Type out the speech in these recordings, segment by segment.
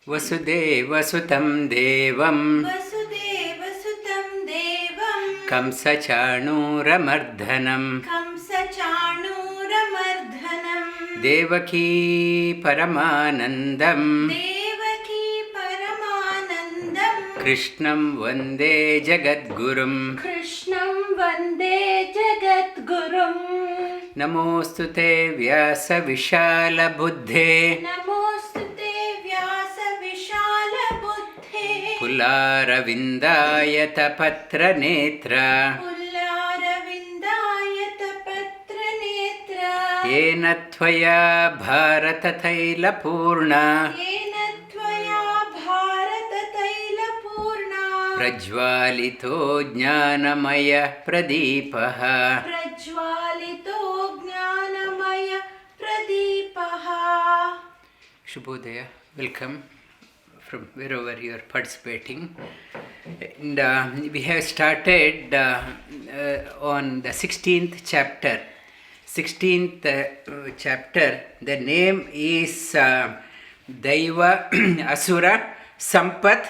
वसुदेवसुतं देवं वसुदेवसुतं देवं कंसचाणूरमर्दनं कंसचाणूरमर्दनं देवकी परमानन्दं देवकी परमानन्दं कृष्णं वन्दे जगद्गुरुं कृष्णं वन्दे जगद्गुरुं नमोऽस्तु ते व्यासविशालबुद्धे नमोऽस्तु ते व्यासविशालबुद्धे पुल्लारविन्दायतपत्रनेत्र पुल्लारविन्दायतपत्रनेत्र येन त्वया भारततैलपूर्णा येन त्वया भारततैलपूर्णा प्रज्वालितो ज्ञानमयः प्रदीपः प्रज्वालितो ज्ञानमय प्रदीपः. Shubhodaya, welcome from wherever you are participating. And we have started on the 16th chapter. 16th chapter, the name is Daiva Asura Sampat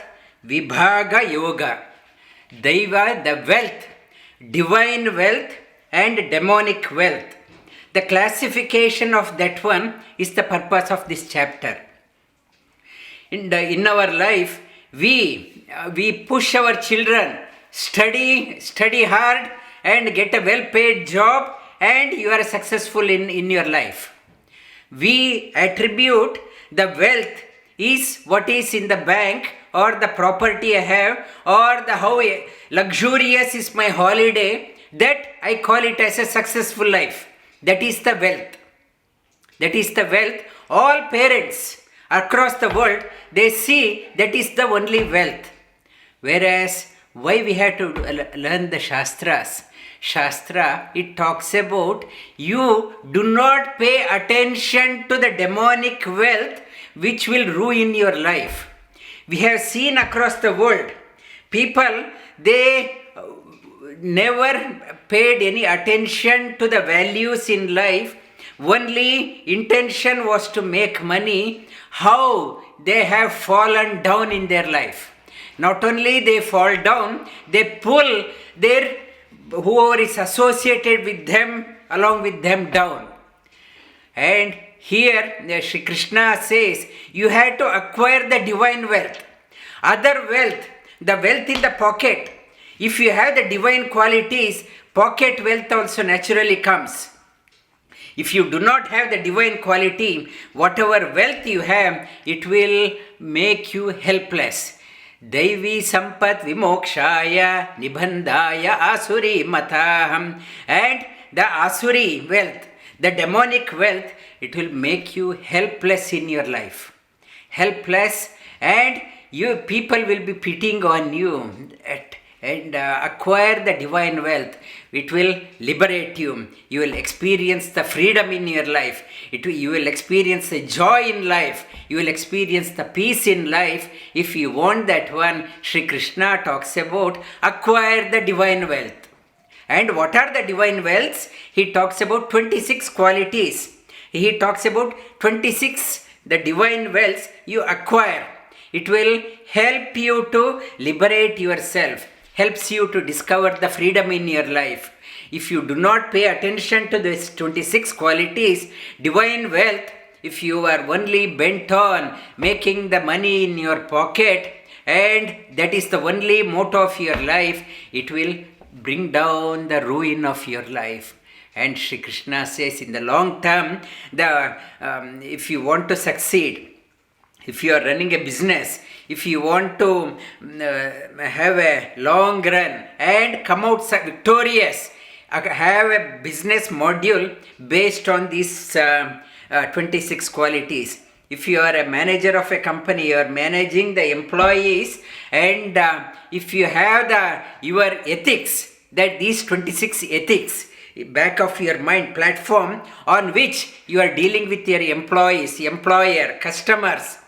Vibhaga Yoga. Daiva, the wealth, divine wealth and demonic wealth. The classification of that one is the purpose of this chapter. In our life, we push our children, study hard and get a well-paid job, and you are successful in your life. We attribute the wealth is what is in the bank or the property I have or the how luxurious is my holiday, that I call it as a successful life. That is the wealth. That is the wealth. All parents across the world, they see that is the only wealth. Whereas, why we have to learn the Shastras? Shastra, it talks about you do not pay attention to the demonic wealth which will ruin your life. We have seen across the world, people, they never paid any attention to the values in life. Only intention was to make money. How they have fallen down in their life. Not only they fall down, they pull their whoever is associated with them along with them down. And here Shri Krishna says you have to acquire the divine wealth. Other wealth, the wealth in the pocket. If you have the divine qualities, pocket wealth also naturally comes. If you do not have the divine quality, whatever wealth you have, it will make you helpless. Daivi sampat vimokshaya nibandhaya asuri mataham. And the asuri wealth, the demonic wealth, it will make you helpless in your life. Helpless, and you people will be pitying on you and acquire the divine wealth. It will liberate you. You will experience the freedom in your life. You will experience the joy in life. You will experience the peace in life. If you want that one, Sri Krishna talks about acquire the divine wealth. And what are the divine wealths? He talks about 26 qualities. He talks about 26 the divine wealths you acquire. It will help you to liberate yourself. Helps you to discover the freedom in your life. If you do not pay attention to these 26 qualities, divine wealth, if you are only bent on making the money in your pocket and that is the only motto of your life, it will bring down the ruin of your life. And Shri Krishna says in the long term, if you want to succeed, if you are running a business, if you want to have a long run and come out victorious, have a business module based on these 26 qualities. If you are a manager of a company, you are managing the employees, and if you have your ethics, that these 26 ethics, back of your mind platform on which you are dealing with your employees, employer, customers,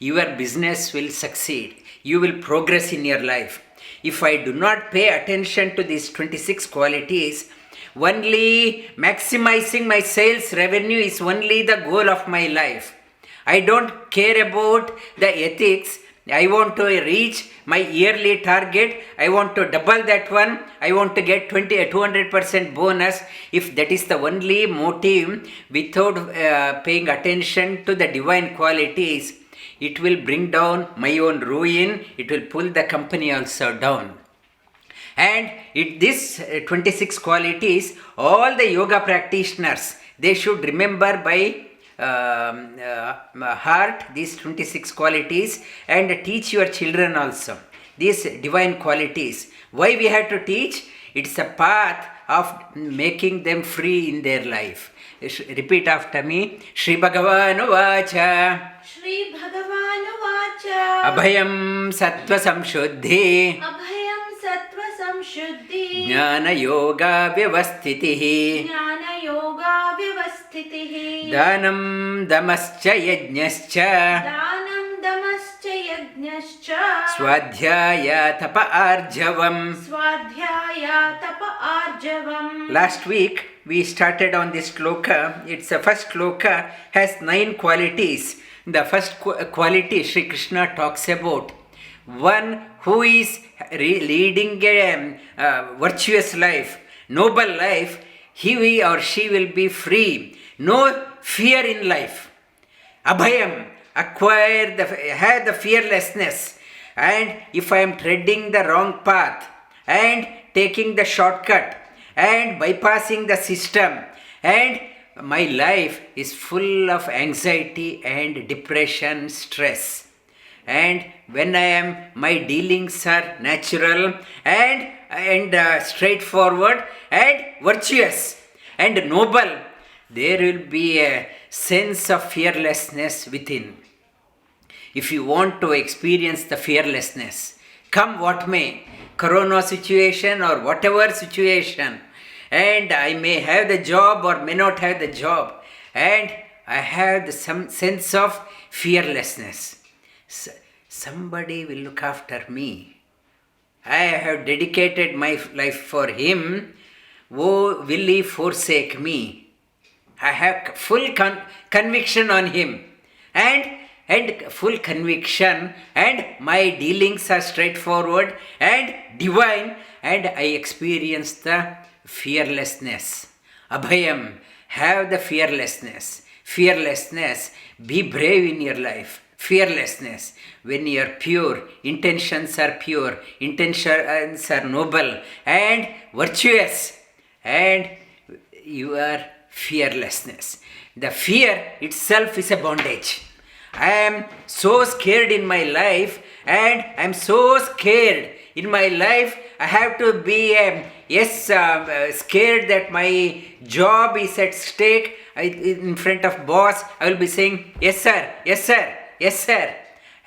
your business will succeed. You will progress in your life. If I do not pay attention to these 26 qualities, only maximizing my sales revenue is only the goal of my life. I don't care about the ethics. I want to reach my yearly target. I want to double that one. I want to get 200% bonus. If that is the only motive without paying attention to the divine qualities, it will bring down my own ruin. It will pull the company also down. And this 26 qualities, all the yoga practitioners, they should remember by heart these 26 qualities and teach your children also these divine qualities. Why we have to teach? It's a path of making them free in their life. Repeat after me. Shri Bhagavan Vacha Shri Bhagavan Vacha Abhayam Sattva Samshuddhi Abhayam Sattva Samshuddhi Jnana Yoga Vyavasthitihi Jnana Yoga Vyavasthitihi Danam Damascha Yajnascha Danam Damascha Yajnascha Swadhyaya Tapa Arjavam. Swadhyaya Tapa Arjavam. Last week we started on this shloka. It's the first shloka, has 9 qualities. The first quality Sri Krishna talks about one who is leading a virtuous life, noble life. He or she will be free, no fear in life. Abhayam, have the fearlessness. And if I am treading the wrong path and taking the shortcut and bypassing the system, and my life is full of anxiety and depression, stress. And when my dealings are natural and straightforward and virtuous and noble, there will be a sense of fearlessness within. If you want to experience the fearlessness, come what may, corona situation or whatever situation, and I may have the job or may not have the job, and I have some sense of fearlessness. Somebody will look after me. I have dedicated my life for him. Oh, will he forsake me? I have full conviction on him and full conviction, and my dealings are straightforward and divine, and I experience the fearlessness. Abhayam, have the fearlessness. Fearlessness, be brave in your life. Fearlessness, when you are pure, intentions are pure, intentions are noble and virtuous, and you are fearlessness. The fear itself is a bondage. I am so scared in my life, and I am so scared in my life. I have to be scared that my job is at stake. In front of boss, I will be saying, yes sir, yes sir, yes sir,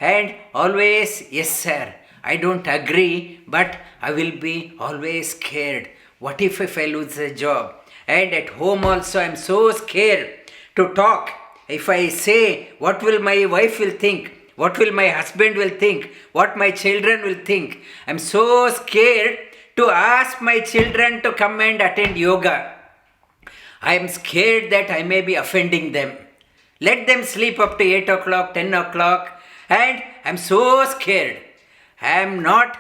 and always yes sir. I don't agree, but I will be always scared. What if I lose the job? And at home also I am so scared to talk. If I say, what will my wife will think? What will my husband will think? What my children will think? I am so scared to ask my children to come and attend yoga. I am scared that I may be offending them. Let them sleep up to 8 o'clock, 10 o'clock, and I am so scared. I am not,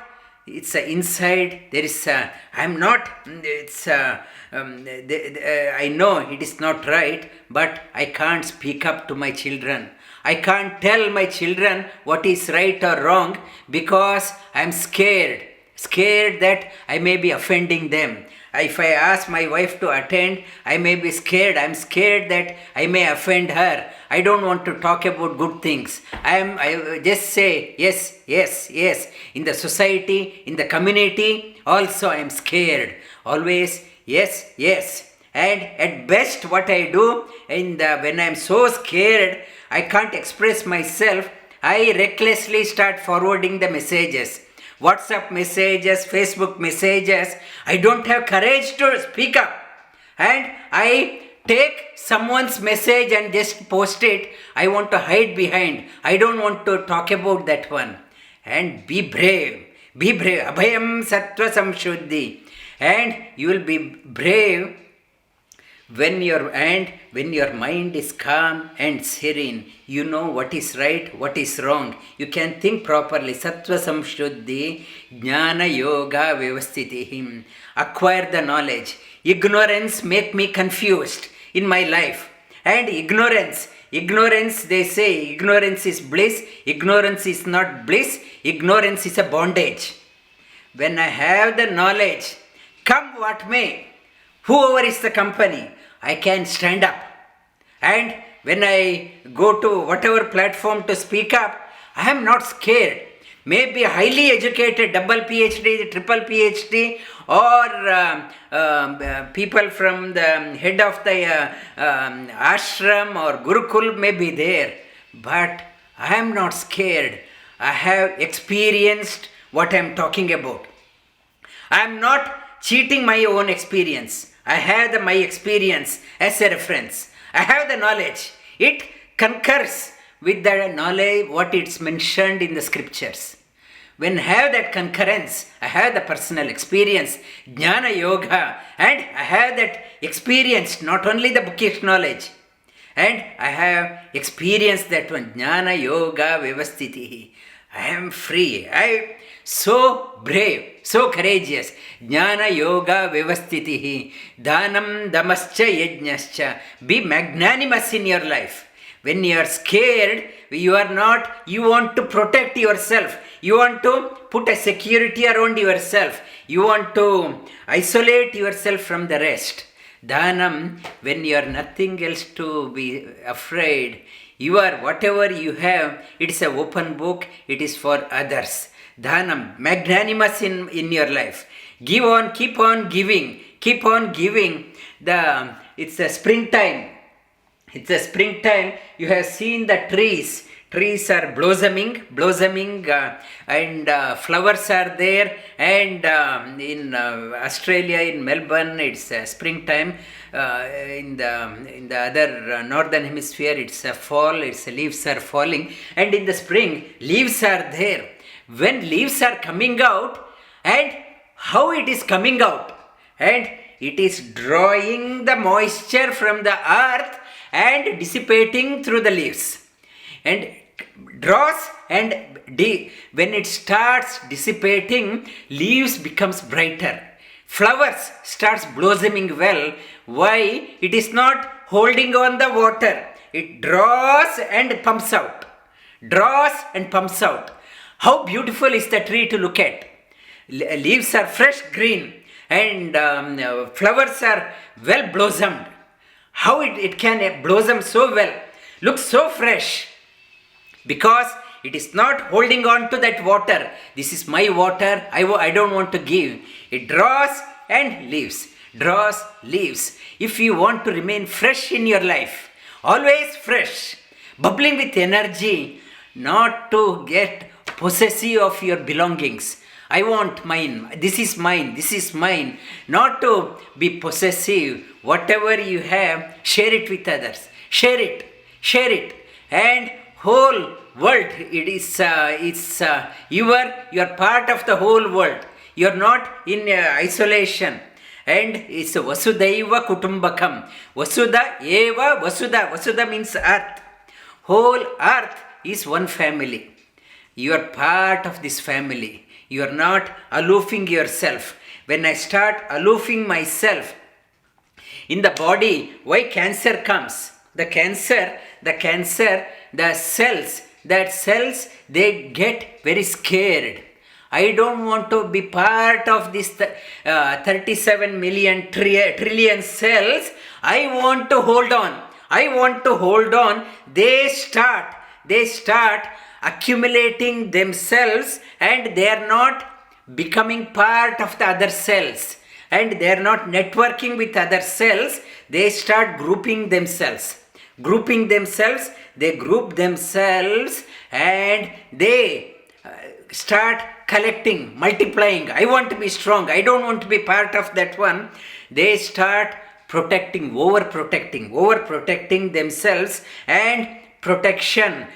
it's inside, there is I am not, I know it is not right, but I can't speak up to my children. I can't tell my children what is right or wrong because I am scared that I may be offending them. If I ask my wife to attend, I may be scared. I am scared that I may offend her. I don't want to talk about good things. I just say yes, yes, yes. In the society, in the community, also I am scared. Always yes, yes. And at best what I do, when I am so scared, I can't express myself, I recklessly start forwarding the messages. WhatsApp messages, Facebook messages. I don't have courage to speak up. And I take someone's message and just post it. I want to hide behind. I don't want to talk about that one. And be brave. Be brave. Abhayam Sattva Samshuddhi. And you will be brave When your mind is calm and serene, you know what is right, what is wrong. You can think properly. Sattva samshuddhi, jnana yoga vyavastitihi. Acquire the knowledge. Ignorance make me confused in my life. And ignorance, they say, ignorance is bliss. Ignorance is not bliss. Ignorance is a bondage. When I have the knowledge, come what may, whoever is the company, I can stand up. And when I go to whatever platform to speak up, I am not scared. Maybe highly educated, double PhD, triple PhD, or people from the head of the ashram or Gurukul may be there. But I am not scared. I have experienced what I am talking about. I am not cheating my own experience. I have my experience as a reference. I have the knowledge. It concurs with the knowledge what it's mentioned in the scriptures. When I have that concurrence, I have the personal experience, jnana yoga, and I have that experience, not only the bookish knowledge, and I have experienced that one, jnana yoga vyavastitihi. I am free. I so brave, so courageous. Jnana yoga vyavastitihi. Dhanam damascha yajnascha. Be magnanimous in your life. When you are scared, you want to protect yourself. You want to put a security around yourself. You want to isolate yourself from the rest. Dhanam, when you are nothing else to be afraid, you are whatever you have, it's an open book, it is for others. Dhanam, magnanimous in your life. Give on, keep on giving. Keep on giving. It's a springtime. It's a springtime. You have seen the trees. Trees are blossoming, and flowers are there. And in Australia, in Melbourne, it's springtime. In the other northern hemisphere, it's fall. Leaves are falling, and in the spring, leaves are there. When leaves are coming out, and how it is coming out, and it is drawing the moisture from the earth and dissipating through the leaves. And draws, and when it starts dissipating, leaves becomes brighter. Flowers starts blossoming well. Why? It is not holding on the water. It draws and pumps out. Draws and pumps out. How beautiful is the tree to look at. Leaves are fresh green, and flowers are well blossomed. How it can blossom so well, looks so fresh. Because it is not holding on to that water. This is my water, I don't want to give. It draws and leaves. Draws, leaves. If you want to remain fresh in your life, always fresh, bubbling with energy, not to get possessive of your belongings. I want mine, this is mine, this is mine. Not to be possessive. Whatever you have, share it with others. Share it. And whole world, you are part of the whole world. You are not in isolation. And it's Vasudhaiva Kutumbakam. Vasudha eva Vasudha. Vasudha means earth. Whole earth is one family. You are part of this family. You are not aloofing yourself. When I start aloofing myself in the body, why cancer comes? The cells, they get very scared. I don't want to be part of this 37 million trillion cells. I want to hold on. They start accumulating themselves, and they are not becoming part of the other cells. And they are not networking with other cells. They start grouping themselves. They group themselves, and they start collecting, multiplying. I want to be strong. I don't want to be part of that one. They start overprotecting themselves, and protection,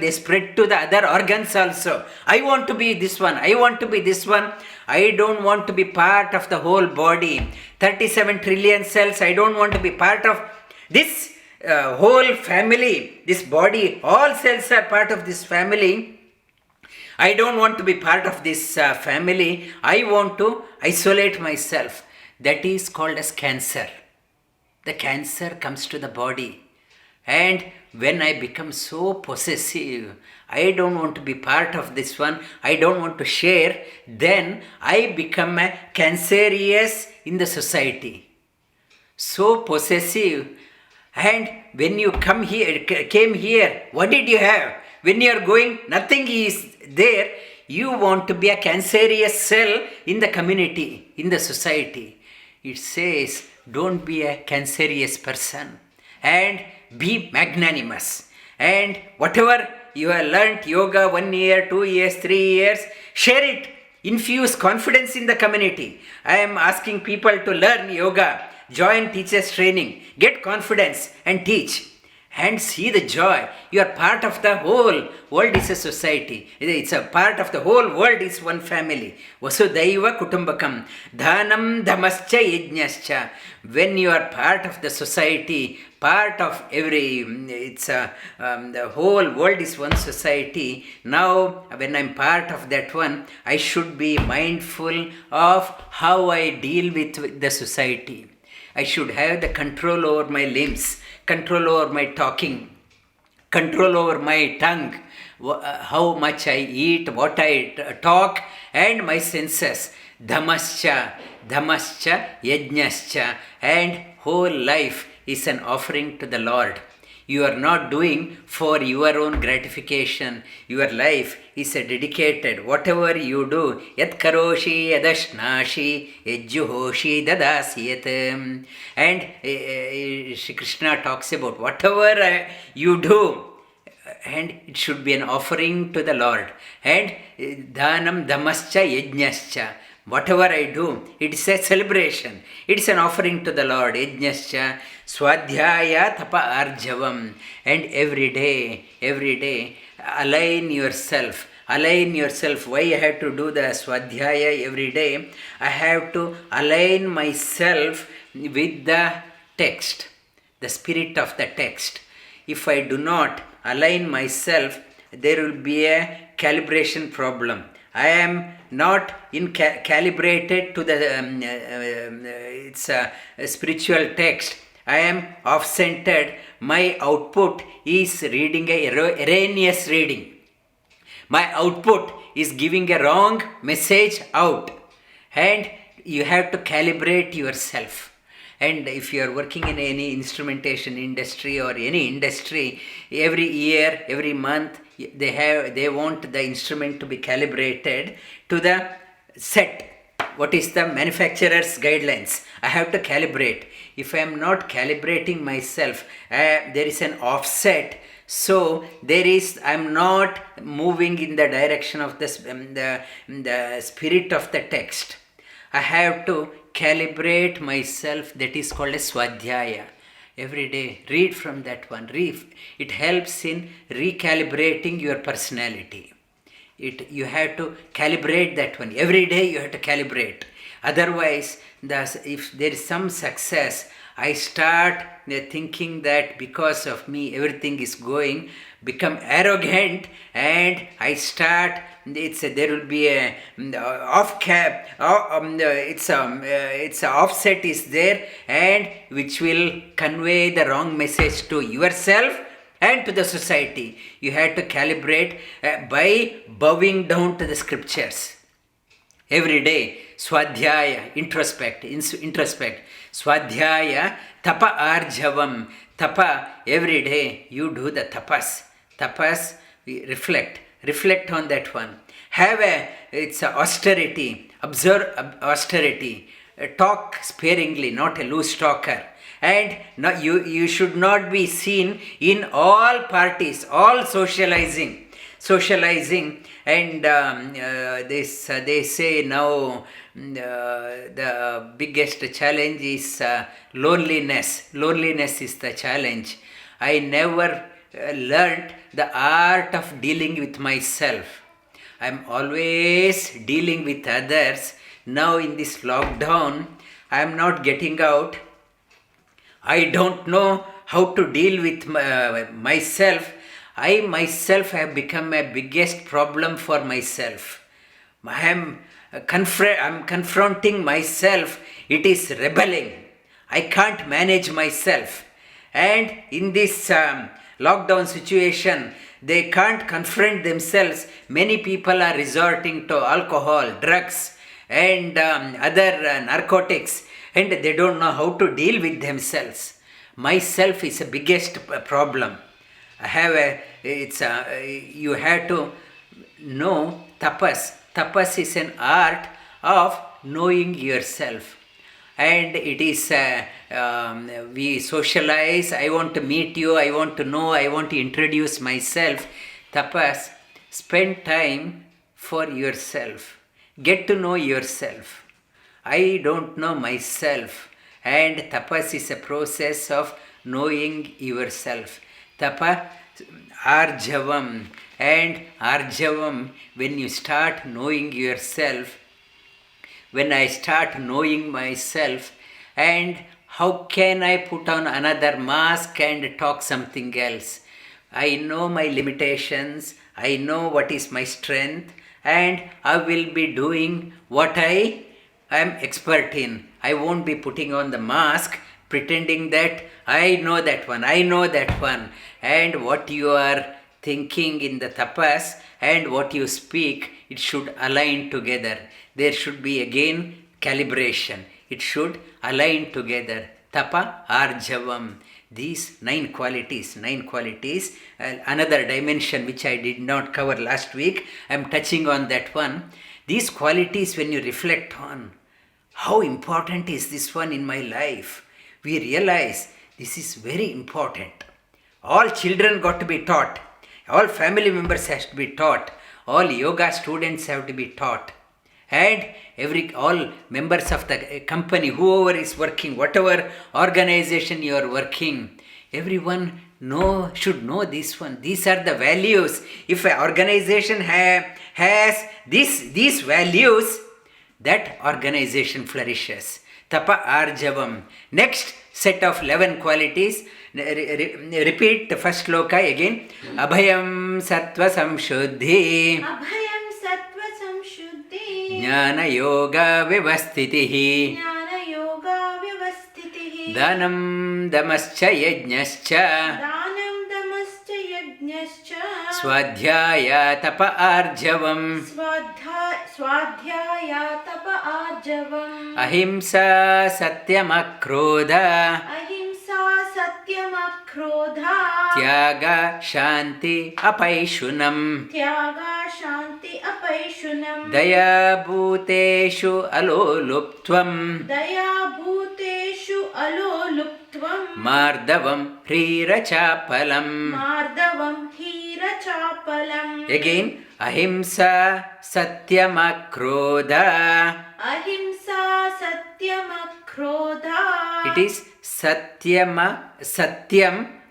they spread to the other organs also. I want to be this one, I want to be this one. I don't want to be part of the whole body. 37 trillion cells, I don't want to be part of this whole family, this body. All cells are part of this family. I don't want to be part of this family. I want to isolate myself. That is called as cancer. The cancer comes to the body. And when I become so possessive, I don't want to be part of this one, I don't want to share, then I become a cancerous in the society. So possessive. And when you came here, what did you have? When you are going, nothing is there. You want to be a cancerous cell in the community, in the society. It says, don't be a cancerous person and be magnanimous. And whatever you have learnt, yoga 1 year, 2 years, 3 years, share it. Infuse confidence in the community. I am asking people to learn yoga, join teachers training, get confidence and teach. And see the joy. You are part of the whole world is a society. It's a part of the whole world is one family. Vasudhaiva kutumbakam. Dhanam dhamascha yajnascha. When you are part of the society, part of the whole world is one society. Now, when I'm part of that one, I should be mindful of how I deal with the society. I should have the control over my limbs, control over my talking, control over my tongue, how much I eat, what I talk, and my senses. Dhamascha, yajnascha, and whole life is an offering to the Lord. You are not doing for your own gratification. Your life is a dedicated. Whatever you do, yat karoshi yadashnashi yajjuhoshi dadasiyat. And Shri Krishna talks about whatever you do, and it should be an offering to the Lord. And dhanam dhamascha yajnascha. Whatever I do, it is a celebration. It is an offering to the Lord. Yajnascha swadhyaya tapa arjavam. And every day, align yourself. Why I have to do the swadhyaya every day? I have to align myself with the text, the spirit of the text. If I do not align myself, there will be a calibration problem. I am not calibrated to the spiritual text. I am off-centered. My output is reading a erroneous reading. My output is giving a wrong message out. And you have to calibrate yourself. And if you are working in any instrumentation industry or any industry, every year, every month, they want the instrument to be calibrated to the set. What is the manufacturer's guidelines? I have to calibrate. If I am not calibrating myself, there is an offset. So I am not moving in the direction of the spirit of the text. I have to calibrate myself. That is called a swadhyaya. Every day, read from that one. It helps in recalibrating your personality. You have to calibrate that one. Every day you have to calibrate. Otherwise, if there is some success, I start thinking that because of me everything is going, become arrogant, and I start. There will be a offset is there, and which will convey the wrong message to yourself and to the society. You have to calibrate by bowing down to the scriptures. Every day, swadhyaya, introspect. Swadhyaya, tapa arjavam. Tapa, every day you do the tapas. Tapas, reflect on that one. Have it's a austerity, observe austerity, talk sparingly, not a loose talker. And you should not be seen in all parties, all socializing. And they say now the biggest challenge is loneliness. Loneliness is the challenge. I never learnt the art of dealing with myself. I'm always dealing with others. Now in this lockdown, I'm not getting out. I don't know how to deal with myself. I myself have become a biggest problem for myself. I'm confronting myself. It is rebelling. I can't manage myself. And in this lockdown situation, they can't confront themselves. Many people are resorting to alcohol, drugs, and other narcotics, and they don't know how to deal with themselves. Myself is the biggest problem. I have you have to know tapas. Tapas is an art of knowing yourself. And it is, we socialize, I want to meet you, I want to know, I want to introduce myself. Tapas, spend time for yourself. Get to know yourself. I don't know myself. And tapas is a process of knowing yourself. Tapa, arjavam. And arjavam, when you start knowing yourself, when I start knowing myself, and how can I put on another mask and talk something else? I know my limitations, I know what is my strength, and I will be doing what I am expert in. I won't be putting on the mask, pretending that I know that one, and what you are thinking in the tapas and what you speak, it should align together. There should be again calibration. It should align together. Tapa, arjavam. These 9 qualities. Another dimension which I did not cover last week. I am touching on that one. These qualities, when you reflect on how important is this one in my life, we realize this is very important. All children got to be taught. All family members have to be taught. All yoga students have to be taught. And all members of the company, whoever is working, whatever organization you are working, everyone should know this one. These are the values. If an organization has these values, that organization flourishes. Tapa arjavam. Next set of 11 qualities. Repeat the first sloka again. Abhayam sattva samshuddhi. Abhayam sattva samshuddhi. Jnana yoga vivastitihi. Jnana yoga vivastitihi. Danam damascha yajnascha. Danam damascha yajnascha. Swadhyaya tapa arjavam. Swadhyaya tapa arjavam. Ahimsa satyam akrodha. Ahimsa satyam akrodha. Tyaga shanti apaishunam. Tyaga shanti apaishunam. Daya bhuteshu aloluptvam. Daya bhuteshu aloluptvam. Mardavam hrirachapalam. Mardavam hirachapalam. Again, ahimsa satyam akrodha. Ahimsa satyam akrodha. It is satyam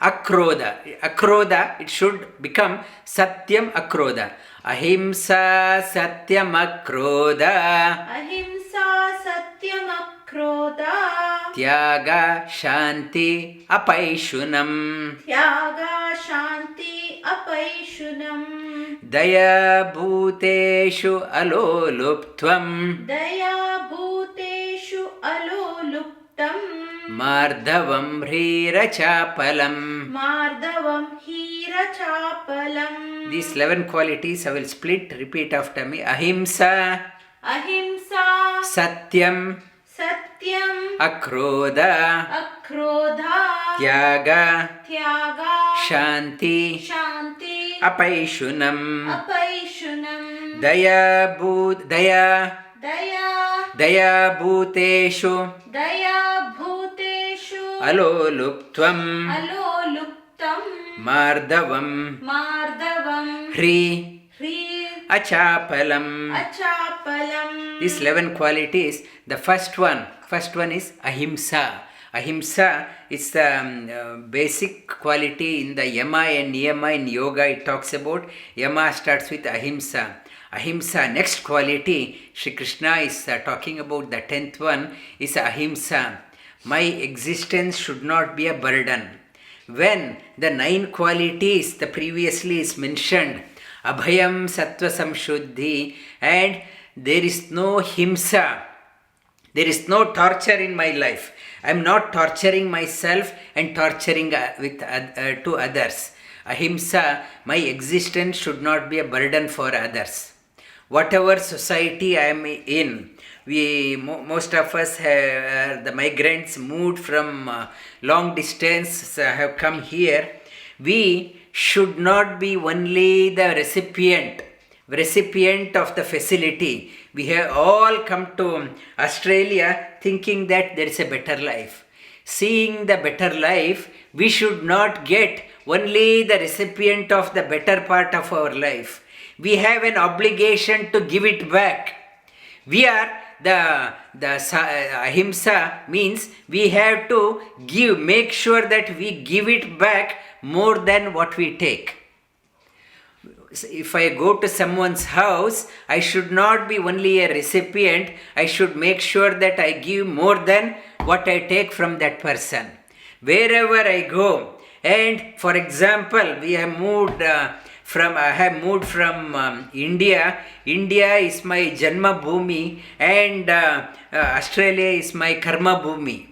akrodha. Akrodha, it should become satyam akrodha. Ahimsa satyam akrodha. Ahimsa satyam akrodha. Tyaga shanti apaishunam. Tyaga shanti apaishunam. Daya bhuteshu aloluptvam. Daya bhuteshu aloluptam. Mardhavam hrirachapalam. Mardavam hirachapalam. These 11 qualities I will split. Repeat after me. Ahimsa, Ahimsa, satyam, satyam, akrodha, akrodha, tyaga, tyaga, shanti, shanti, apaishunam. apaishunam. Daya Daya bhuteshu daya bhuteshu aloluptvam. aloluptam. Mardhavam Mardavam hri hri achapalam. achapalam. These 11 qualities, the first one is ahimsa. Ahimsa is the basic quality in the Yama and Niyama in yoga. It talks about Yama starts with Ahimsa. Ahimsa, next quality, Shri Krishna is talking about the 10th one, is Ahimsa. My existence should not be a burden. When the 9 qualities, the previously is mentioned, Abhayam Sattva Samshuddhi, and there is no Himsa, there is no torture in my life. I am not torturing myself and torturing to others. Ahimsa, my existence should not be a burden for others. Whatever society I am in, most of us the migrants moved from long distance have come here. We should not be only the recipient of the facility. We have all come to Australia thinking that there is a better life. Seeing the better life, we should not get only the recipient of the better part of our life. We have an obligation to give it back. We are the ahimsa means we have to make sure that we give it back more than what we take. If I go to someone's house, I should not be only a recipient. I should make sure that I give more than what I take from that person. Wherever I go, and for example, I have moved from India. India is my Janma Bhumi, and Australia is my Karma Bhumi.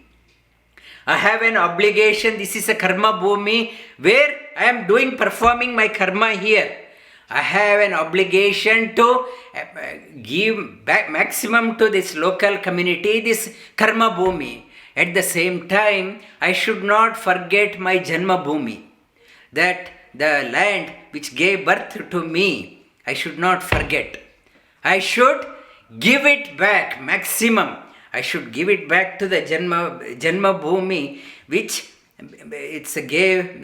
I have an obligation. This is a Karma Bhumi where I am performing my karma here. I have an obligation to give back maximum to this local community, this Karma Bhumi. At the same time, I should not forget my Janma Bhumi, that the land which gave birth to me, I should not forget. I should give it back maximum. I should give it back to the Janma Bhumi, which gave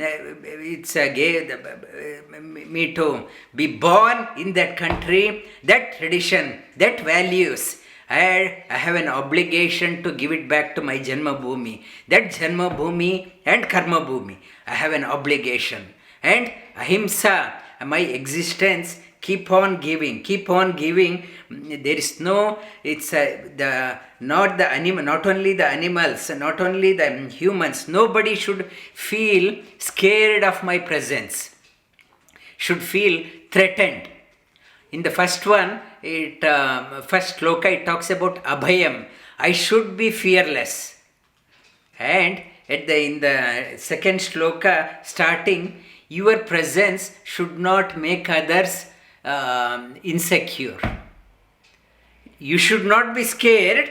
me to be born in that country, that tradition, that values. I have an obligation to give it back to my Janma Bhumi. That Janma Bhumi and Karma Bhumi, I have an obligation. And Ahimsa, my existence, keep on giving. There is no, not only the animals, not only the humans, nobody should feel scared of my presence, should feel threatened. In the first one, first sloka, it talks about Abhayam. I should be fearless. And in the second sloka, starting, your presence should not make others insecure. You should not be scared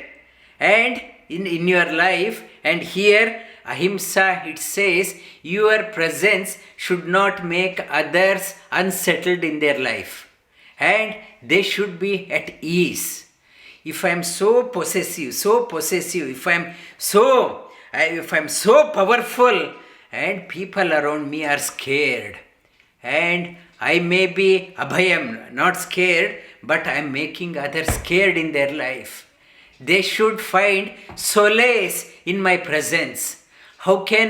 and in your life. And here Ahimsa, it says, your presence should not make others unsettled in their life, and they should be at ease. If I am so possessive, if I am so powerful, and people around me are scared, and I may be Abhayam, not scared, but I am making others scared in their life. They should find solace in my presence. How can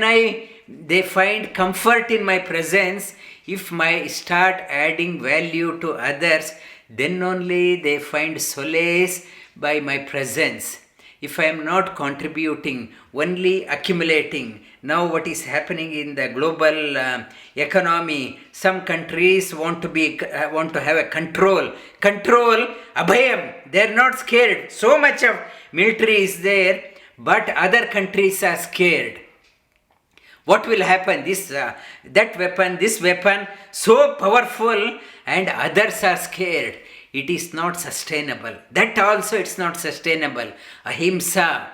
they find comfort in my presence? If I start adding value to others, then only they find solace by my presence. If I am not contributing, only accumulating. Now what is happening in the global economy, some countries want to have a control, Abhayam, they are not scared. So much of military is there, but other countries are scared. What will happen? This weapon, so powerful, and others are scared. It is not sustainable. That also it's not sustainable. Ahimsa.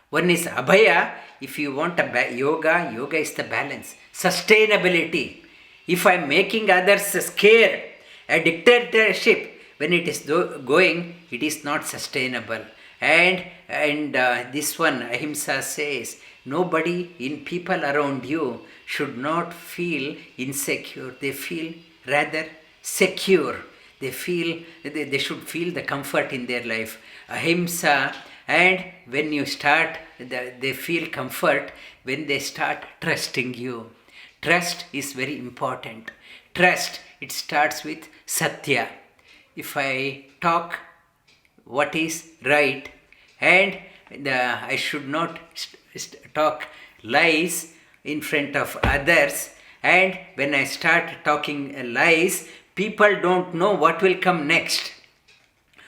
One is Abhaya. If you want yoga is the balance. Sustainability. If I am making others scared, a dictatorship, when it is going, it is not sustainable. And this one, Ahimsa says, nobody in people around you should not feel insecure. They feel rather secure. They should feel the comfort in their life. Ahimsa, and when you start, they feel comfort when they start trusting you. Trust is very important. Trust, it starts with Satya. If I talk what is right, and I should not talk lies in front of others, and when I start talking lies, people don't know what will come next.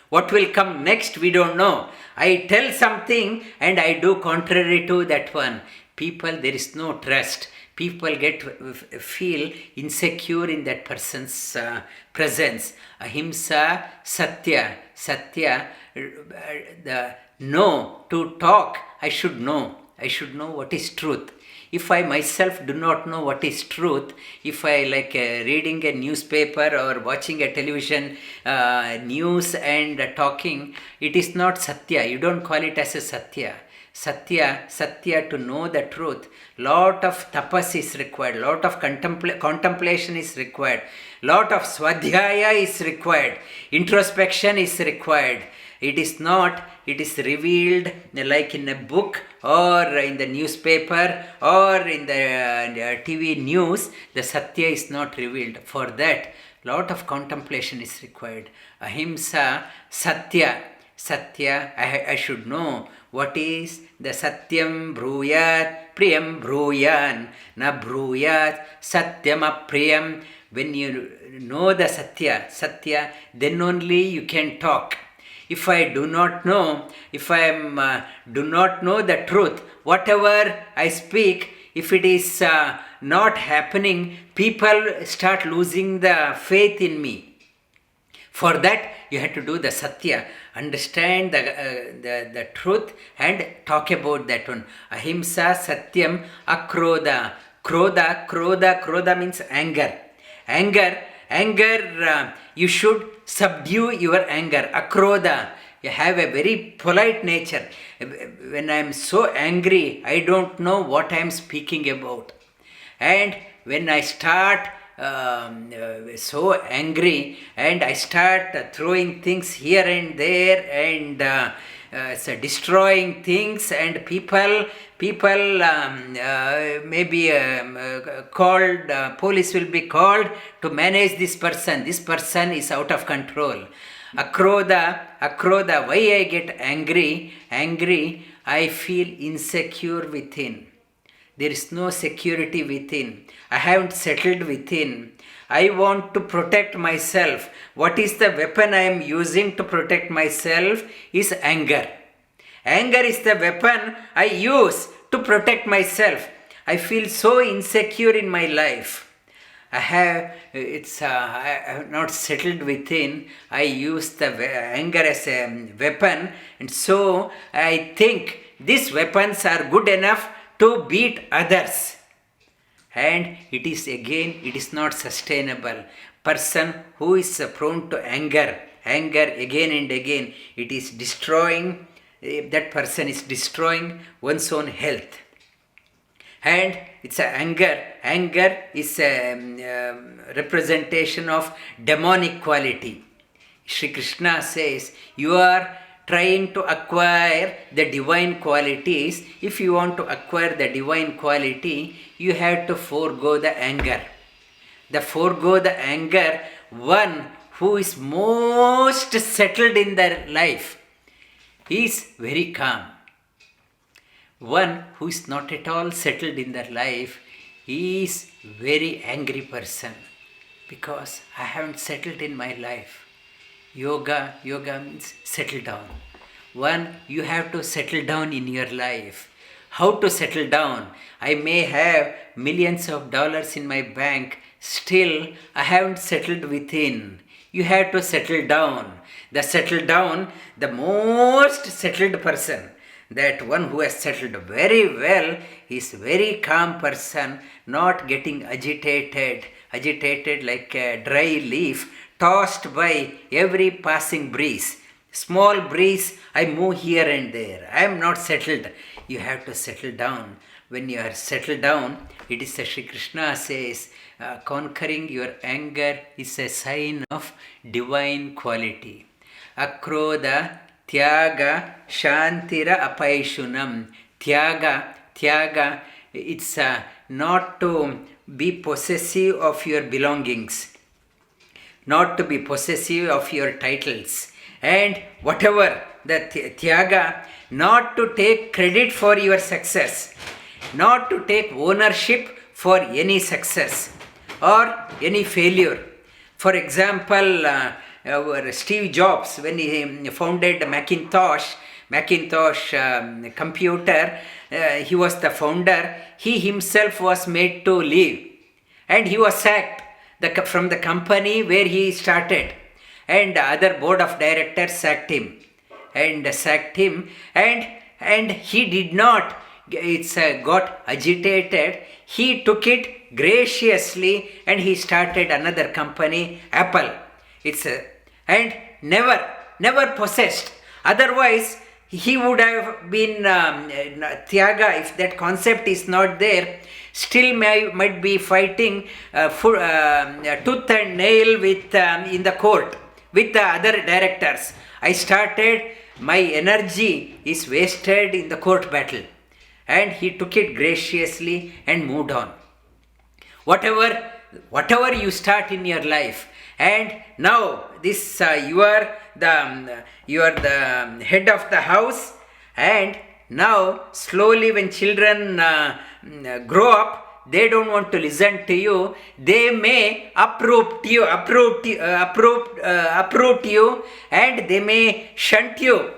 What will come next, we don't know. I tell something and I do contrary to that one. People, there is no trust. People feel insecure in that person's presence. Ahimsa, Satya. Satya, the no, to talk, I should know. I should know what is truth. If I myself do not know what is truth, if I like reading a newspaper or watching a television news and talking, it is not Satya. You don't call it as a Satya. Satya, to know the truth, lot of tapas is required, lot of contemplation is required, lot of swadhyaya is required, introspection is required. It is not, it is revealed like in a book or in the newspaper or in the TV news. The Satya is not revealed. For that, lot of contemplation is required. Ahimsa, Satya. Satya, I should know what is the Satyam Bruyat, Priyam Bruyan, Na Bruyat, Satyam Apriyam. When you know the Satya, then only you can talk. If I do not know, if I do not know the truth, whatever I speak, if it is not happening, people start losing the faith in me. For that, you have to do the Satya, understand the truth and talk about that one. Ahimsa, Satyam, Akrodha. Krodha means anger. Anger, you should subdue your anger. Akrodha, you have a very polite nature. When I am so angry, I don't know what I am speaking about. And when I start so angry and I start throwing things here and there and destroying things, and people maybe called, police will be called to manage this person. This person is out of control. Akrodha, why I get angry, I feel insecure within. There is no security within. I haven't settled within. I want to protect myself. What is the weapon I am using to protect myself is anger. Anger is the weapon I use to protect myself. I feel so insecure in my life. I have not settled within. I use the anger as a weapon, and so I think these weapons are good enough to beat others. And it is not sustainable. Person who is prone to anger again and again, it is destroying, that person is destroying one's own health. And it's anger is a representation of demonic quality. Shri Krishna says, you are trying to acquire the divine qualities. If you want to acquire the divine quality, you have to forego the anger. Forego the anger, one who is most settled in their life, he is very calm. One who is not at all settled in their life, he is very angry person, because I haven't settled in my life. Yoga means settle down. One, you have to settle down in your life. How to settle down? I may have millions of dollars in my bank, still I haven't settled within. You have to settle down. The most settled person, that one who has settled very well, is very calm person, not getting agitated like a dry leaf, tossed by every passing breeze. Small breeze, I move here and there. I am not settled. You have to settle down. When you are settled down, it is Shri Krishna says, conquering your anger is a sign of divine quality. Akrodha, Tyaga Shantira Apaishunam. Tyaga, it's not to be possessive of your belongings, not to be possessive of your titles, and whatever the Tyaga, not to take credit for your success, not to take ownership for any success or any failure. For example, our Steve Jobs, when he founded Macintosh computer, he was the founder. He himself was made to leave, and he was sacked from the company where he started, and other board of directors sacked him, and he did not got agitated. He took it graciously and he started another company, Apple. And never possessed. Otherwise, he would have been Tyaga. If that concept is not there, still might be fighting tooth and nail with in the court with the other directors. I started, my energy is wasted in the court battle. And he took it graciously and moved on. Whatever you start in your life, and now this you are the head of the house, and now slowly when children grow up, they don't want to listen to you. They may uproot you, and they may shunt you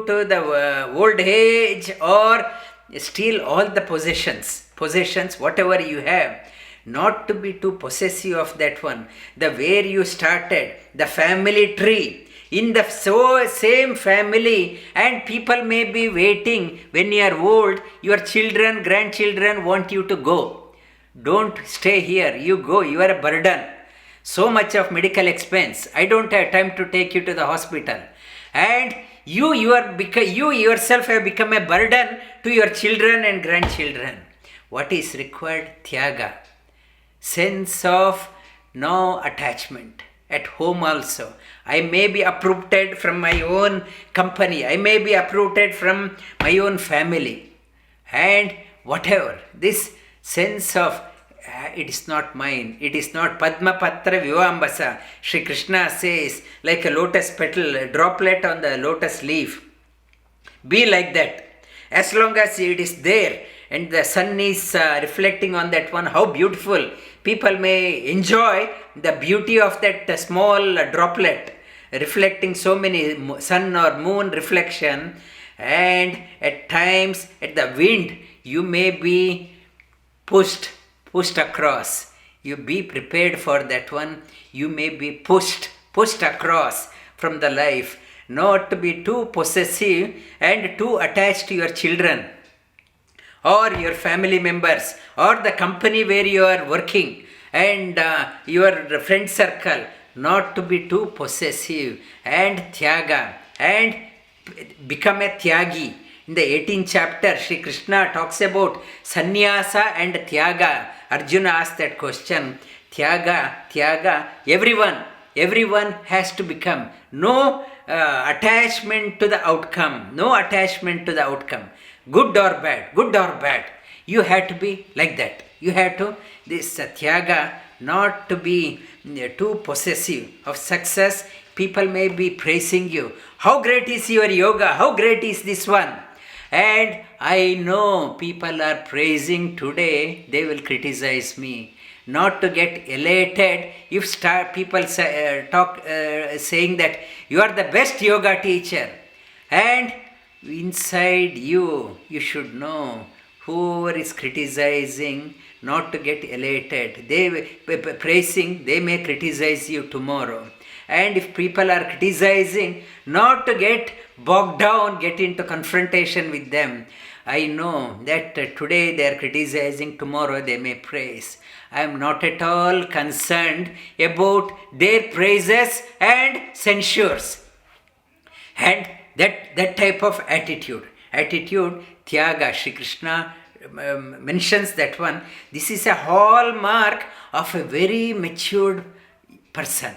to the old age, or steal all the possessions, whatever you have. Not to be too possessive of that one. The where you started, the family tree, in the same family, and people may be waiting when you are old. Your children, grandchildren want you to go. Don't stay here. You go. You are a burden. So much of medical expense. I don't have time to take you to the hospital. And you yourself have become a burden to your children and grandchildren. What is required? Tyaga. Sense of no attachment. At home also, I may be uprooted from my own company. I may be uprooted from my own family. And whatever, this sense of it is not mine, it is not. Padma Patra Vivambasa, Shri Krishna says, like a lotus petal, a droplet on the lotus leaf. Be like that. As long as it is there and the sun is reflecting on that one, how beautiful. People may enjoy the beauty of that small droplet reflecting so many sun or moon reflection, and at times at the wind you may be pushed across. You be prepared for that one. You may be pushed across from the life. Not to be too possessive and too attached to your children or your family members or the company where you are working and your friend circle. Not to be too possessive and tyaga and become a tyagi. In the 18th chapter, Sri Krishna talks about sannyasa and tyaga. Arjuna asked that question. Tyaga, everyone has to become. No attachment to the outcome. Good or bad. You have to be like that. You have to, this tyaga, not to be too possessive of success. People may be praising you. How great is your yoga? How great is this one? And I know people are praising today, they will criticize me. Not to get elated if people saying that you are the best yoga teacher. And inside you should know, whoever is criticizing, not to get elated. Praising, they may criticize you tomorrow. And if people are criticizing, not to get bogged down, get into confrontation with them. I know that today they are criticizing, tomorrow they may praise. I am not at all concerned about their praises and censures. And that type of attitude, tyaga, Shri Krishna mentions that one. This is a hallmark of a very matured person.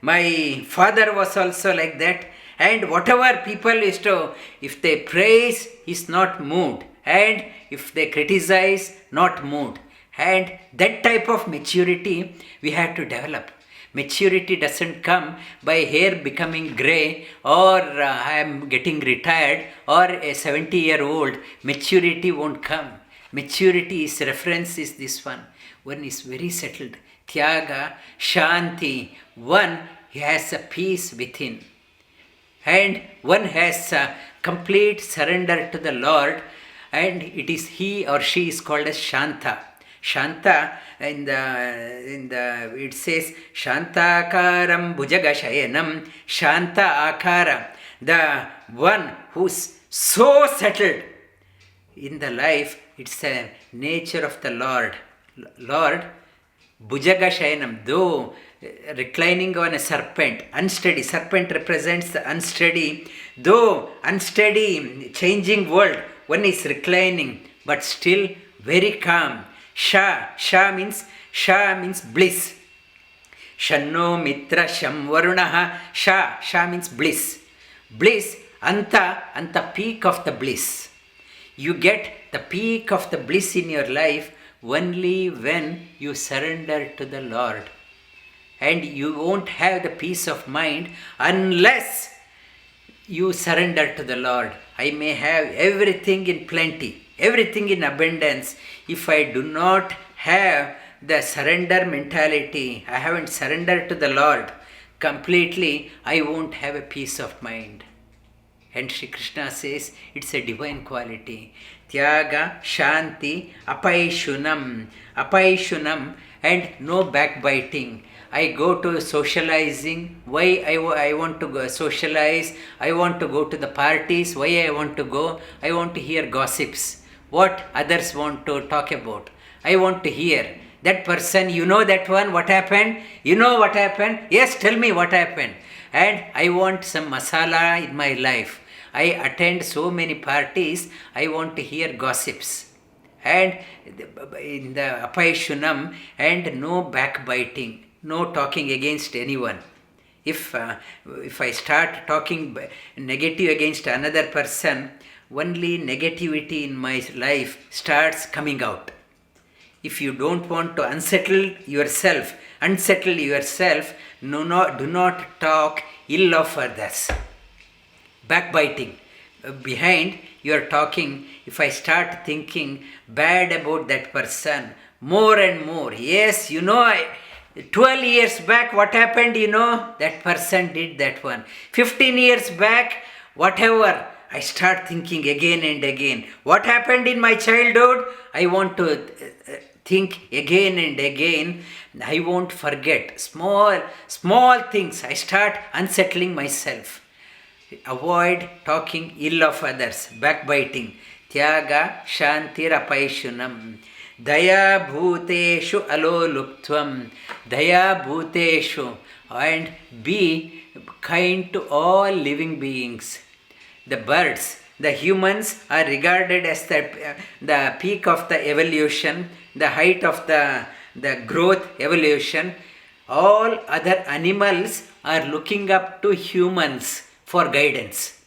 My father was also like that, And whatever people is to, if they praise, is not moved. And if they criticize, not moved. And that type of maturity we have to develop. Maturity doesn't come by hair becoming grey or I am getting retired or a 70-year-old. Maturity won't come. Maturity is reference is this one. One is very settled. Tyaga, Shanti. One has a peace within. And one has a complete surrender to the Lord. And it is he or she is called as Shanta. Shanta in the it says Shantakaram Bhujagashayanam Shanta Akara. The one who's so settled in the life, it's a nature of the Lord. Lord, Bhujagashayanam, though reclining on a serpent, unsteady. Serpent represents the unsteady. Though unsteady, changing world, one is reclining, but still very calm. Sha means bliss. Shanno mitra sham varunaha. Sha means bliss. Bliss, anta peak of the bliss. You get the peak of the bliss in your life only when you surrender to the Lord. And you won't have the peace of mind unless you surrender to the Lord. I may have everything in plenty, everything in abundance. If I do not have the surrender mentality, I haven't surrendered to the Lord completely, I won't have a peace of mind. And Shri Krishna says it's a divine quality. Tyaga, Shanti, Apaishunam, and no backbiting. I go to socializing. Why I want to go socialize? I want to go to the parties. Why I want to go? I want to hear gossips. What others want to talk about. I want to hear. That person, you know that one, what happened? You know what happened? Yes, tell me what happened. And I want some masala in my life. I attend so many parties. I want to hear gossips. And in the Apaishunam, and no backbiting. No talking against anyone. If I start talking negative against another person, only negativity in my life starts coming out. If you don't want to unsettle yourself, do not talk ill of others. Backbiting. Behind you are talking, if I start thinking bad about that person, more and more, yes, 12 years back, what happened, that person did that one. 15 years back, whatever, I start thinking again and again. What happened in my childhood? I want to think again and again. I won't forget. Small things. I start unsettling myself. Avoid talking ill of others. Backbiting. Tyaga Shantirapayishunam. Daya bhuteshu aloluptvam. Daya bhuteshu. And be kind to all living beings. The birds, the humans are regarded as the peak of the evolution, the height of the growth evolution. All other animals are looking up to humans for guidance.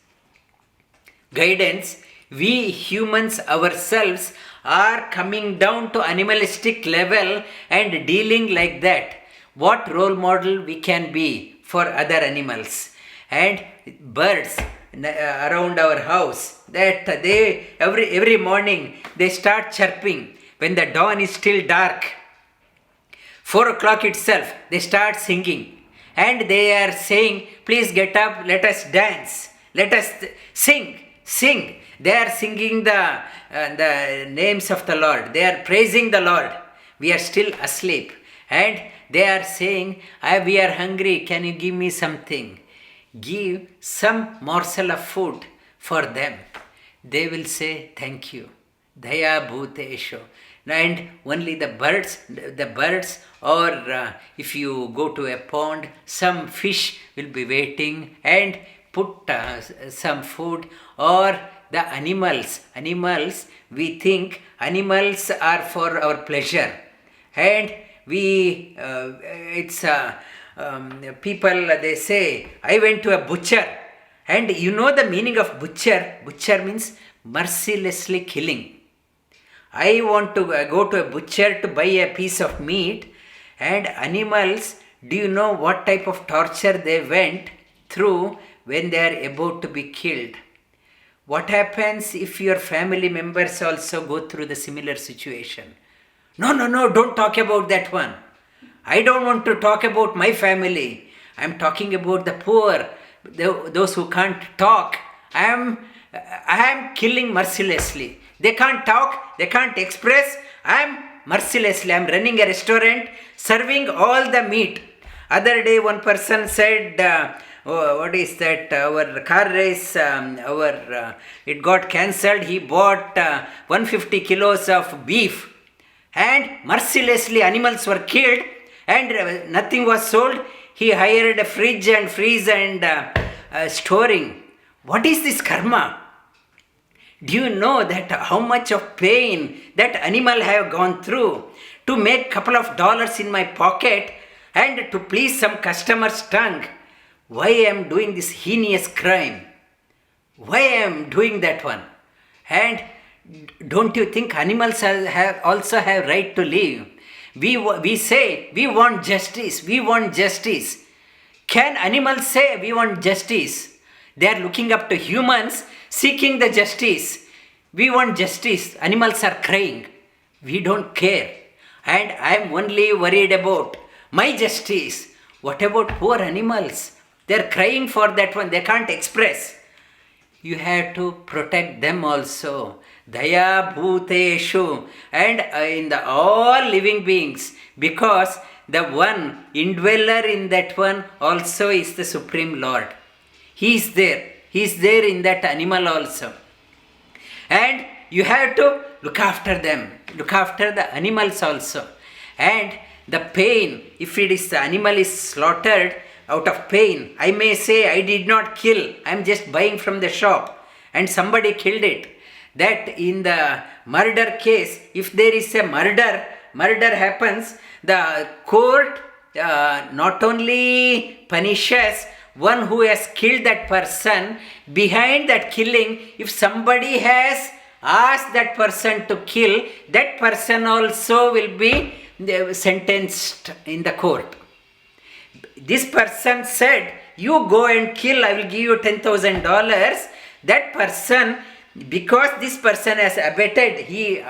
We humans ourselves are coming down to animalistic level and dealing like that. What role model we can be for other animals? And birds around our house, that they every morning they start chirping when the dawn is still dark. 4 o'clock itself they start singing, and they are saying, please get up, let us dance, let us sing. They are singing the names of the Lord, they are praising the Lord. We are still asleep, and they are saying, we are hungry, can you give me something? Give some morsel of food for them. They will say, thank you. Daya bhuteshu. And only the birds, or if you go to a pond, some fish will be waiting and put some food. Or the animals, we think animals are for our pleasure. And people, they say, I went to a butcher And you know the meaning of butcher? Butcher means mercilessly killing. I want to go to a butcher to buy a piece of meat, and animals, do you know what type of torture they went through when they are about to be killed? What happens if your family members also go through the similar situation? No, don't talk about that one. I don't want to talk about my family. I am talking about the poor, those who can't talk. I am killing mercilessly. They can't talk, they can't express. I am mercilessly. I am running a restaurant, serving all the meat. Other day, one person said, what is that? Our car race, it got cancelled. He bought 150 kilos of beef, and mercilessly animals were killed, and nothing was sold. He hired a fridge and freeze and storing. What is this karma? Do you know that how much of pain that animal have gone through to make couple of dollars in my pocket and to please some customer's tongue? Why I am doing this heinous crime? Why I am doing that one? And don't you think animals also have right to live? We say we want justice. We want justice. Can animals say we want justice? They are looking up to humans, seeking the justice. We want justice. Animals are crying. We don't care. And I am only worried about my justice. What about poor animals? They are crying for that one. They can't express. You have to protect them also. Daya bhuteshu, and in the all living beings, because the one indweller in that one also is the Supreme Lord. He is there. He is there in that animal also. And you have to look after them. Look after the animals also. And the pain, if it is the animal is slaughtered out of pain, I may say I did not kill. I am just buying from the shop and somebody killed it. That in the murder case, if there is a murder happens, the court not only punishes one who has killed that person, behind that killing, if somebody has asked that person to kill, that person also will be sentenced in the court. This person said, you go and kill, I will give you $10,000. That person, because this person has abetted, he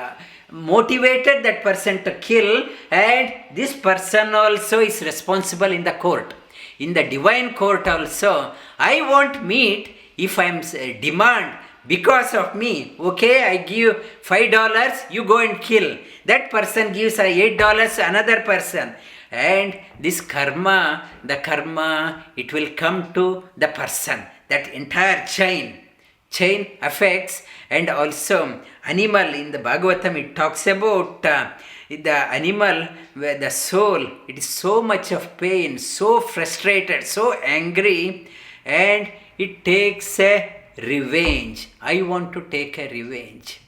motivated that person to kill, and this person also is responsible in the court. In the divine court also, I want meat. If I am demand because of me, okay, I give $5, you go and kill. That person gives $8 to another person. And this karma, it will come to the person. That entire chain affects. And also animal, in the Bhagavatam it talks about the animal where the soul, it is so much of pain, so frustrated, so angry, and it takes a revenge. I want to take a revenge.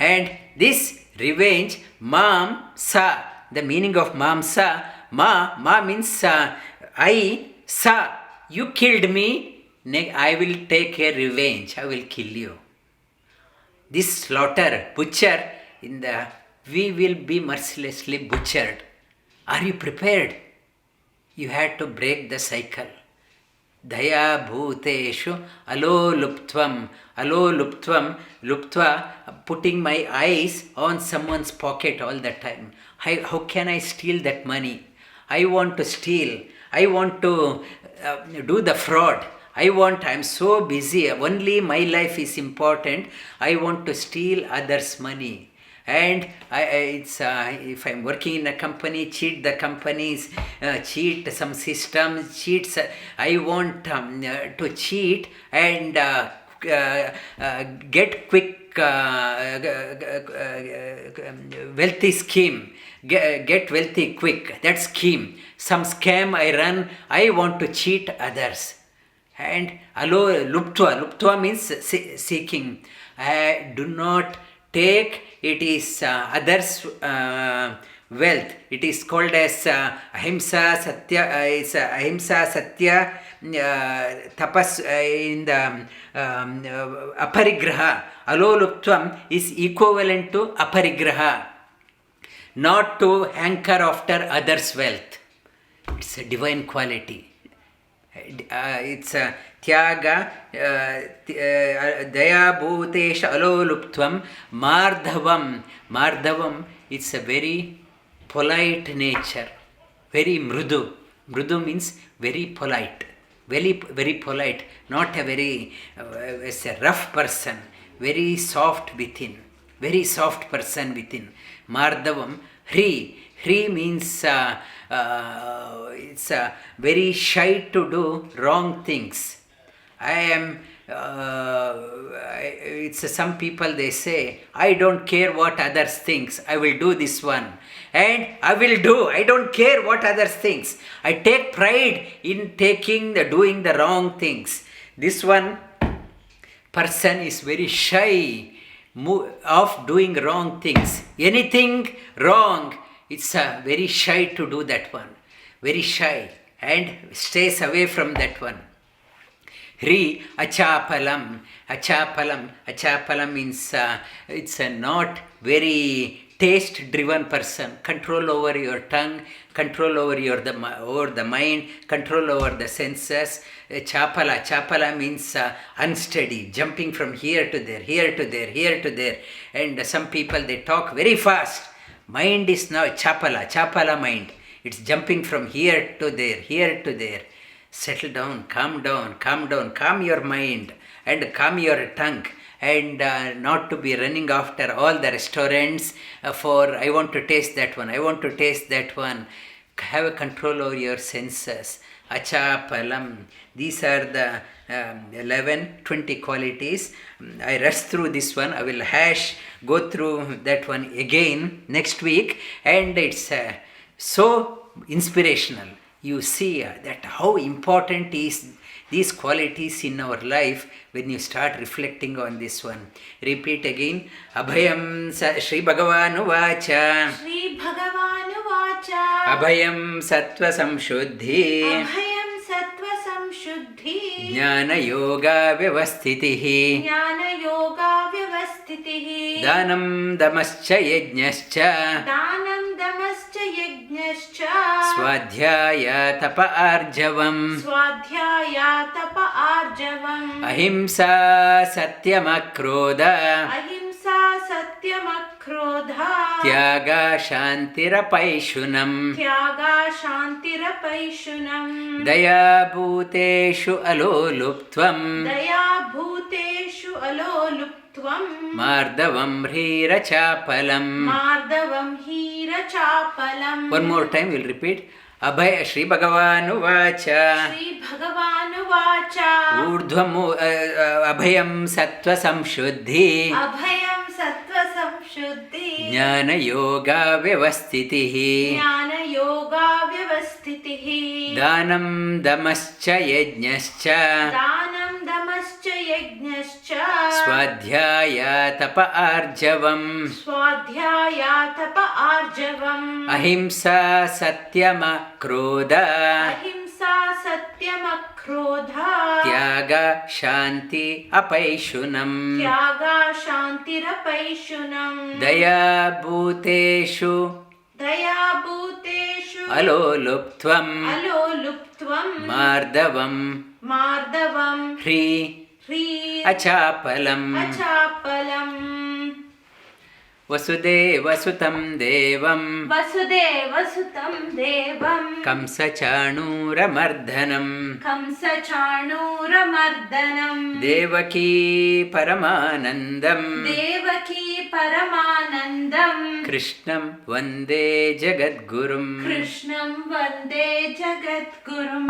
And this revenge, mamsa, the meaning of mamsa, ma means I, sa, you killed me, I will take a revenge, I will kill you. This slaughter, butcher, we will be mercilessly butchered. Are you prepared? You had to break the cycle. Daya bhuteshu alo luptva, putting my eyes on someone's pocket all the time. How can I steal that money? I want to steal. I want to do the fraud. I'm so busy. Only my life is important. I want to steal others' money. And if I'm working in a company, cheat the companies, cheat some systems, I want to cheat and get quick wealthy scheme. Get wealthy quick. That scheme. Some scam I run. I want to cheat others. And alo luptva means seeking. Do not take, it is others wealth. It is called as ahimsa satya tapas in the aparigraha. Aloluptvam is equivalent to aparigraha, not to hanker after others' wealth. It's a divine quality. It's a tyaga, daya bhutesha aloluptvam, mardhavam. Mardhavam, it's a very polite nature, very mrudu. Mrudu means very polite, very polite, not a very it's a rough person, very soft within, very soft person within. Mardhavam, Hri means it's very shy to do wrong things. It's some people, they say, I don't care what others thinks, I will do this one. And I don't care what others thinks. I take pride in doing the wrong things. This one person is very shy of doing wrong things. Anything wrong, it's very shy to do that one. Very shy and stays away from that one. Hri achapalam. Achapalam means it's a not very taste-driven person. Control over your tongue, control over the mind, control over the senses. Chapala means unsteady, jumping from here to there, here to there, here to there. And some people, they talk very fast. Mind is now chapala mind. It's jumping from here to there, here to there. Settle down, calm calm your mind and calm your tongue, and not to be running after all the restaurants for I want to taste that one. Have a control over your senses. Achapalam. These are the 11-20 qualities. I rush through this one. I will go through that one again next week, and it's so inspirational. You see that how important is these qualities in our life when you start reflecting on this one. Repeat again. Abhayam Shri Bhagavan Vacha. Shri Bhagavan Vacha. Abhayam Sattva Samshuddhi. Abhayam Sattva Samshuddhi. Jnana Yoga Vyavasthitihi. Jnana Yoga Vyavasthitihi. Danam Damascha Yajnascha. Danam Damascha Yajnascha. Swadhyaya Tapa Arjavam. Swadhyaya Tapa Arjavam. Ahimsa Satyamakrodha. Ahimsa Satyamakrodha. Tyaga Shantirapaishunam. Tyaga Shantirapaishunam. Daya Bhuteshu Aloluptvam. Daya Bhuteshu Aloluptvam. Mardavam Hrirachapalam. Mardavam Hirachapalam. One more time we'll repeat. Abhay Shri Bhagavan Vacha. Shri Bhagavan Vacha. Urdhvam Abhayam Sattva Samshuddhi. Abhayam Sattva Samshuddhi. Jnana Yoga Vyavasthitihi. Jnana Yoga Vyavasthitihi. Danam Damascha Yajnascha. Danam Damascha Yajnascha. Swadhyaya Tapa Arjavam. Swadhyaya Tapa Arjavam. Ahimsa Satyamakrodha. Ahimsa Satyamakrodha. Tyaga Shanti Apaishunam. Tyaga Shantirapaishunam. Daya Bhuteshu Daya Bhuteshu. Aloluptvam. Aloluptvam. Mardavam. Mardavam. Hri Achapalam. Achapalam. Vasudeva Sutam Devam. Vasudeva Sutam Devam. Kamsa Chanura Mardhanam. Kamsa Chanura Mardanam. Devaki Paramanandam. Devaki Paramanandam. Krishnam Vande Jagadgurum. Krishnam Vande Jagadgurum.